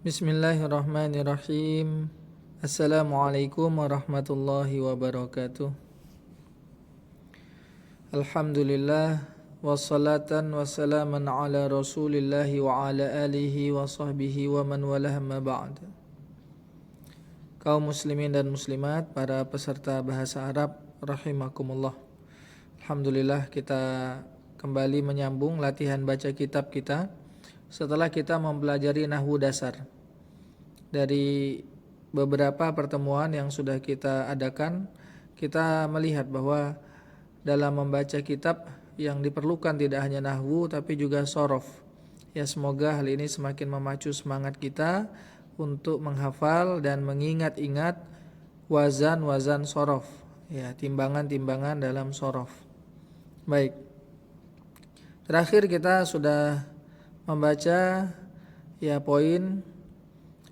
Bismillahirrahmanirrahim. Assalamualaikum warahmatullahi wabarakatuh. Alhamdulillah wassalatan wassalaman ala rasulillahi wa ala alihi wa sahbihi wa man walah ma ba'd. Kaum muslimin dan muslimat, para peserta bahasa Arab rahimakumullah. Alhamdulillah kita kembali menyambung latihan baca kitab kita setelah kita mempelajari nahwu dasar. Dari beberapa pertemuan yang sudah kita adakan, kita melihat bahwa dalam membaca kitab yang diperlukan tidak hanya nahwu tapi juga shorof. Ya, semoga hal ini semakin memacu semangat kita untuk menghafal dan mengingat-ingat wazan-wazan shorof. Ya, timbangan-timbangan dalam shorof. Baik. Terakhir kita sudah membaca ya poin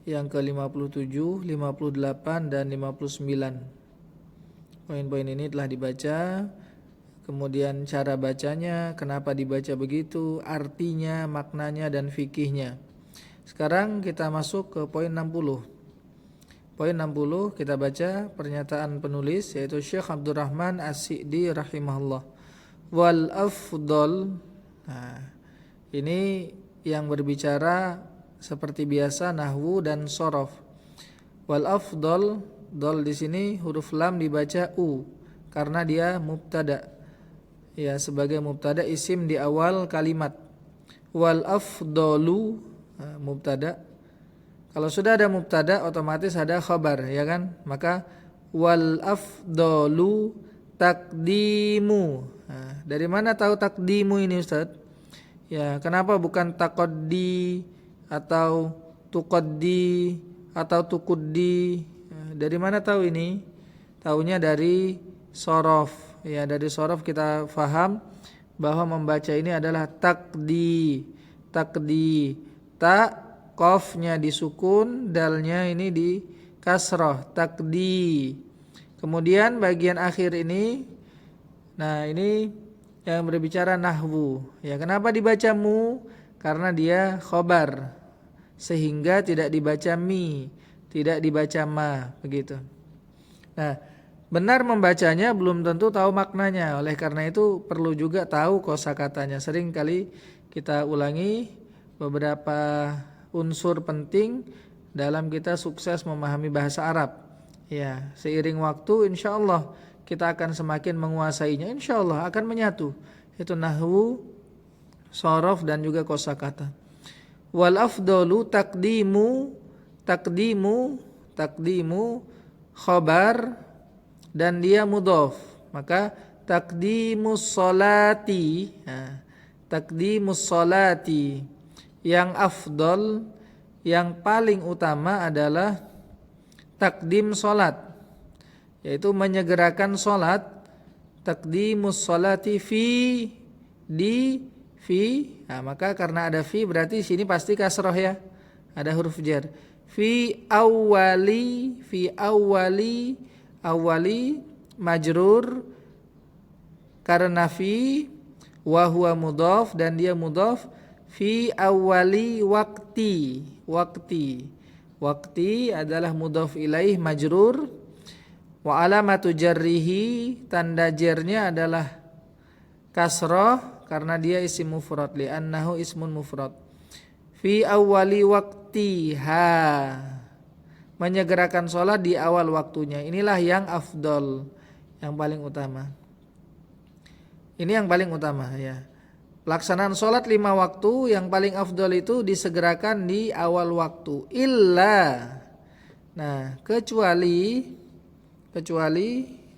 yang ke-57, 58 dan 59. Poin-poin ini telah dibaca, kemudian cara bacanya, kenapa dibaca begitu, artinya, maknanya dan fikihnya. Sekarang kita masuk ke poin 60. Poin 60 kita baca pernyataan penulis yaitu Syekh Abdurrahman As-Sa'di rahimahullah. Wal afdal. Nah, ini yang berbicara seperti biasa nahwu dan shorof. Wal afdal, dal di sini huruf lam dibaca u karena dia mubtada. Ya, sebagai mubtada isim di awal kalimat. Wal afdalu mubtada. Kalau sudah ada mubtada otomatis ada khabar, ya kan? Maka wal afdalu takdimu. Nah, dari mana tahu takdimu ini, Ustaz? Ya, kenapa bukan taqaddi atau tuqaddi atau tuquddi? Dari mana tahu ini? Taunya dari shorof. Ya, dari shorof kita faham bahwa membaca ini adalah takdi. Takdi. Ta, qafnya disukun, dalnya ini di kasrah. Takdi. Kemudian bagian akhir ini, nah ini yang berbicara nahwu. Ya, kenapa dibaca mu? Karena dia khobar, sehingga tidak dibaca mi, tidak dibaca ma, begitu. Nah, benar membacanya belum tentu tahu maknanya. Oleh karena itu perlu juga tahu kosakatanya. Sering kali kita ulangi beberapa unsur penting dalam kita sukses memahami bahasa Arab. Ya, seiring waktu insyaallah kita akan semakin menguasainya. Insyaallah akan menyatu. Itu nahwu, shorof dan juga kosakata. Wal afdalu takdimu khabar dan dia mudhaf. Maka takdimus salati, takdimus salati, yang afdal, yang paling utama adalah takdim salat, yaitu menyegerakan salat. Takdimus salati fi, maka karena ada fi berarti sini pasti kasroh, ya, ada huruf jar. Fi awwali majrur karena fi, wa huwa mudhaf dan dia mudhaf. Fi awwali waqti adalah mudhaf ilaih majrur. Wa alamatu jarrihi, tanda jarnya adalah kasrah karena dia isim mufrad, li'annahu ismun mufrad. Fi awwali waqtiha, menyegerakan sholat di awal waktunya. Inilah yang afdal, yang paling utama. Ini yang paling utama, ya. Pelaksanaan sholat 5 waktu yang paling afdal itu disegerakan di awal waktu. Nah, kecuali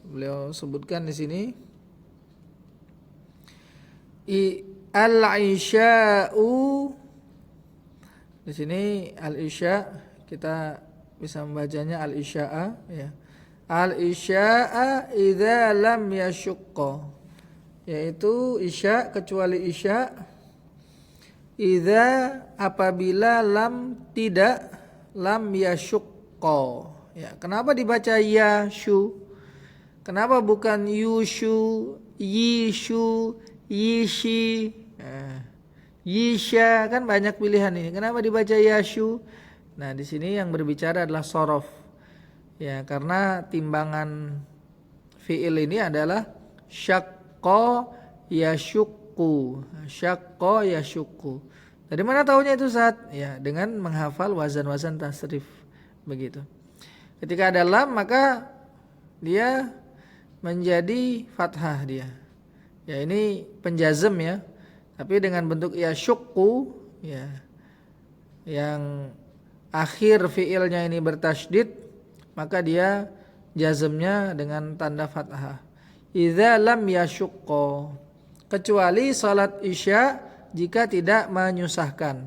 beliau sebutkan di sini al-isya'u. Di sini al-isya' kita bisa membacanya al-isya'a, ya. Al-isya'a idza lam yasyukka, yaitu isya' kecuali isya' idza apabila lam yasyukka. Ya, kenapa dibaca yashu? Kenapa bukan yushu, yishu, yishi, yisha? Kan banyak pilihan ini. Kenapa dibaca yashu? Nah, di sini yang berbicara adalah sorof. Ya, karena timbangan fiil ini adalah syaqqa yasyukku. Syaqqa yasyukku. Dari mana tahunya itu Ustaz? Ya, dengan menghafal wazan-wazan tasrif. Begitu. Ketika ada lam maka dia menjadi fathah dia. Ya, ini penjazm ya. Tapi dengan bentuk yasyukku ya. Yang akhir fiilnya ini bertasydid, maka dia jazmnya dengan tanda fathah. Idza lam yasyukko, kecuali salat isya jika tidak menyusahkan.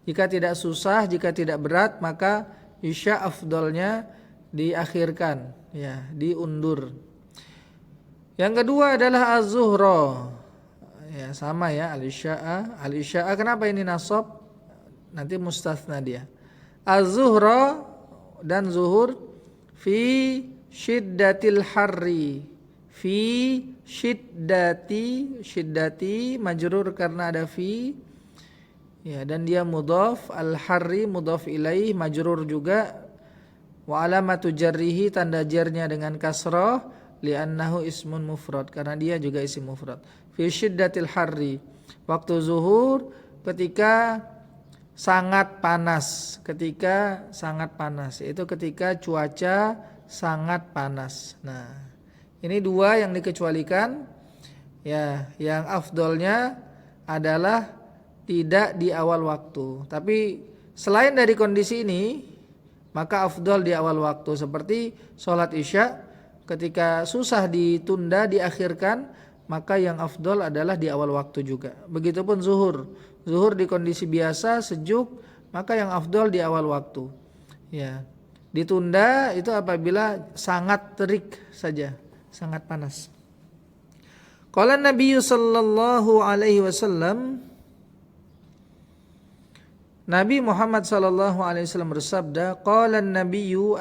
Jika tidak susah, jika tidak berat, maka isya afdolnya diakhirkan, ya, diundur. Yang kedua adalah az-zuhra. Ya, sama ya, al-isya'a. Al-isya'a kenapa ini nasab? Nanti mustatsna dia. Az-zuhra dan zuhur fi syiddatil harri. Fi syiddati majrur karena ada fi. Ya, dan dia mudhaf, al-harri mudhaf ilaih majrur juga. Wa alamatu jarrihi tanda jarnya dengan kasrah li'annahu ismun mufrad karena dia juga isim mufrad. Fi syiddatil harri. Waktu zuhur ketika sangat panas, itu ketika cuaca sangat panas. Nah, ini dua yang dikecualikan. Ya, yang afdolnya adalah tidak di awal waktu. Tapi selain dari kondisi ini, maka afdol di awal waktu. Seperti sholat isya, ketika susah ditunda, diakhirkan, maka yang afdol adalah di awal waktu juga. Begitupun zuhur. Zuhur di kondisi biasa, sejuk, maka yang afdol di awal waktu. Ya, ditunda itu apabila sangat terik saja, sangat panas. Qala Nabi sallallahu alaihi wasallam, Nabi Muhammad sallallahu alaihi wasallam bersabda, qala an-nabiyyu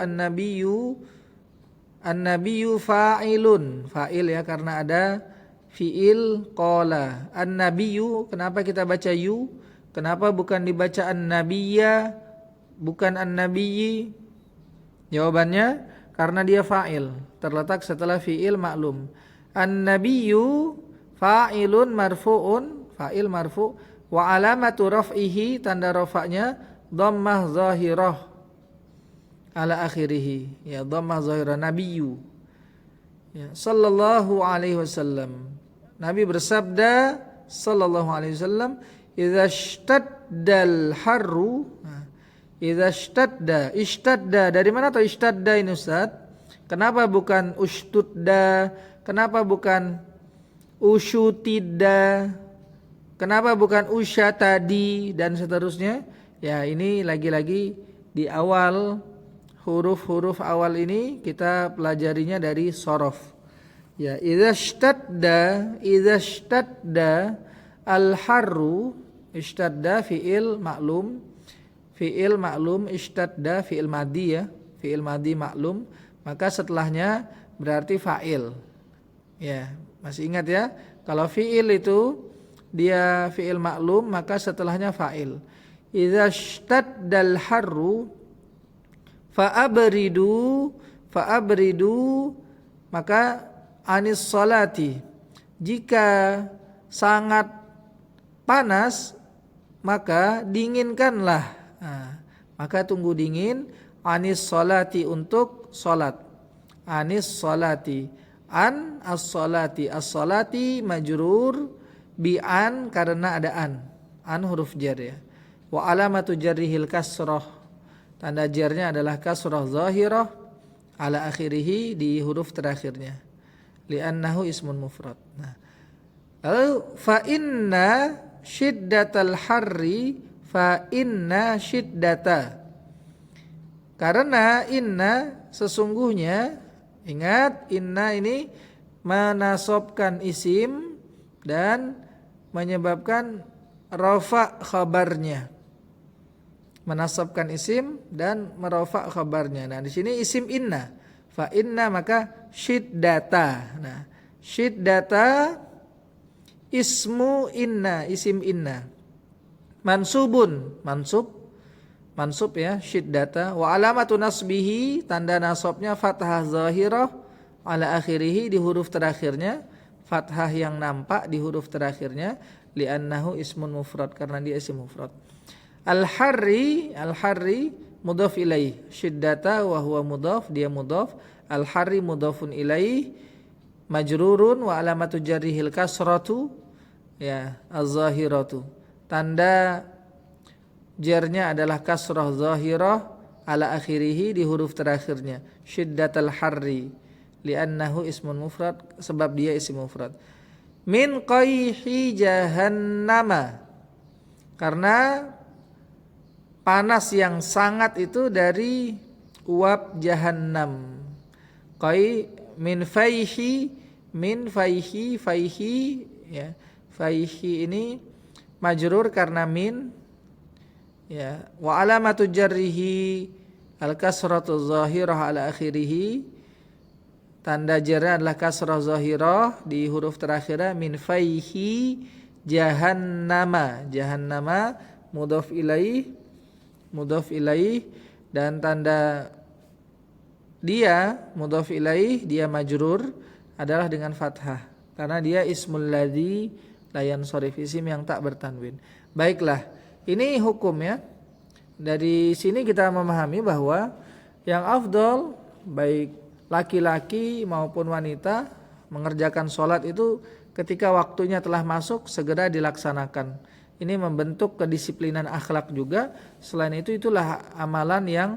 fa'ilun. Fa'il ya karena ada fiil qala. An-nabiyyu, kenapa kita baca yu? Kenapa bukan dibaca an-nabiyya, bukan an-nabiyyi? Jawabannya karena dia fa'il, terletak setelah fiil maklum. An-nabiyyu fa'ilun marfu'un, fa'il marfu', wa alamatu raf'ihi tanda rafa'nya dhammah zahirah ala akhirih. Ya, dhammah zahirah nabiyyu. Ya, sallallahu alaihi wasallam. Nabi bersabda sallallahu alaihi wasallam, idza ishtaddal harru. Idza ishtadda dari mana tahu ishtadda ini Ustaz? Kenapa bukan ushtudda? Kenapa bukan usyutidda? Kenapa bukan usyatadi dan seterusnya? Ya, ini lagi-lagi di awal huruf-huruf awal ini kita pelajarinya dari sorof. Ya, idza ishtadda al-harru, ishtadda fi'il maklum, ishtadda fi'il madhi ya, fi'il madhi maklum, maka setelahnya berarti fa'il. Ya, masih ingat ya? Kalau fi'il itu dia fi'il maklum, maka setelahnya fa'il. Idza ishtaddal harru fa'abridu, maka anis salati. Jika sangat panas, maka dinginkanlah. Nah, maka tunggu dingin, anis salati untuk salat. Anis salati. An as-salati, as-salati majrur bi an karena ada an huruf jar ya. Wa alamatu jarrihil kasrah, tanda jarnya adalah kasrah zahirah ala akhirih, di huruf terakhirnya, li'annahu ismun mufrad. Nah, lalu fa inna syiddatal harri, fa inna syiddata, karena inna sesungguhnya. Ingat, inna ini menasabkan isim dan menyebabkan rafa khabarnya. Menasabkan isim dan merafa khabarnya. Nah, di sini isim inna. Fa inna maka syiddata. Nah, syiddata ismu inna, isim inna. Mansubun, mansub mansub ya, syiddata. Wa alamatu nasbihi, tanda nasabnya fathah zahirah ala akhirih, di huruf terakhirnya, fathah yang nampak di huruf terakhirnya, li'annahu ismun mufrad, karena dia isim mufrad. Al-harri mudhaf ilaih, syiddata wa huwa mudhaf, dia mudhaf, al-harri mudhafun ilaih, majrurun wa alamatu jarrihil kasratu ya, az-zahiratu. Tanda jarnya adalah kasrah zahirah ala akhirih, di huruf terakhirnya, syiddatal harri, li'annahu ismun mufrad, sebab dia isim mufrad. Min qayhi jahannama, karena panas yang sangat itu dari uap jahannam. Qai min faihi, faihi ya. Faihi ini majrur karena min ya. Wa alamatu jarrihi al-kasratu zahirah ala akhirih, tanda jarnya adalah kasrah zahirah di huruf terakhirnya, min faihi jahannama, mudhaf ilaih, dan tanda dia mudhaf ilaih, dia majrur adalah dengan fathah, karena dia ismul ladzi la yansharif, isim yang tak bertanwin. Baiklah, ini hukumnya. Dari sini kita memahami bahwa yang afdal baik laki-laki maupun wanita mengerjakan sholat itu ketika waktunya telah masuk segera dilaksanakan. Ini membentuk kedisiplinan akhlak juga. Selain itu, itulah amalan yang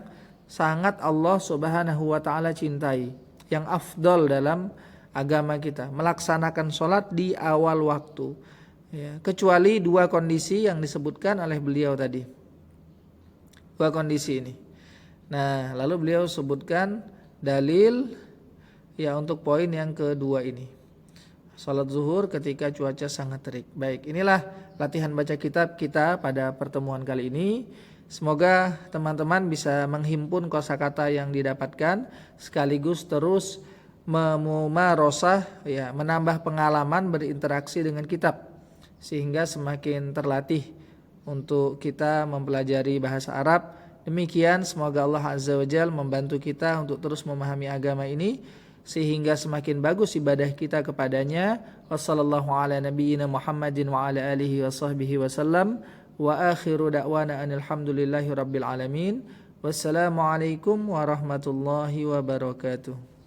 sangat Allah Subhanahu wa taala cintai, yang afdal dalam agama kita, melaksanakan sholat di awal waktu ya, kecuali dua kondisi yang disebutkan oleh beliau tadi, dua kondisi ini. Nah, lalu beliau sebutkan dalil ya untuk poin yang kedua ini, salat zuhur ketika cuaca sangat terik. Baik, inilah latihan baca kitab kita pada pertemuan kali ini. Semoga teman-teman bisa menghimpun kosakata yang didapatkan, sekaligus terus memumarosah ya, menambah pengalaman berinteraksi dengan kitab, sehingga semakin terlatih untuk kita mempelajari bahasa Arab. Demikian, semoga Allah Azza wa Jalla membantu kita untuk terus memahami agama ini sehingga semakin bagus ibadah kita kepadanya. Wassallallahu ala nabiyyina Muhammadin wa ala alihi wa sahbihi wasallam. Wa akhiru da'wana alhamdulillahi rabbil alamin. Wassalamualaikum warahmatullahi wabarakatuh.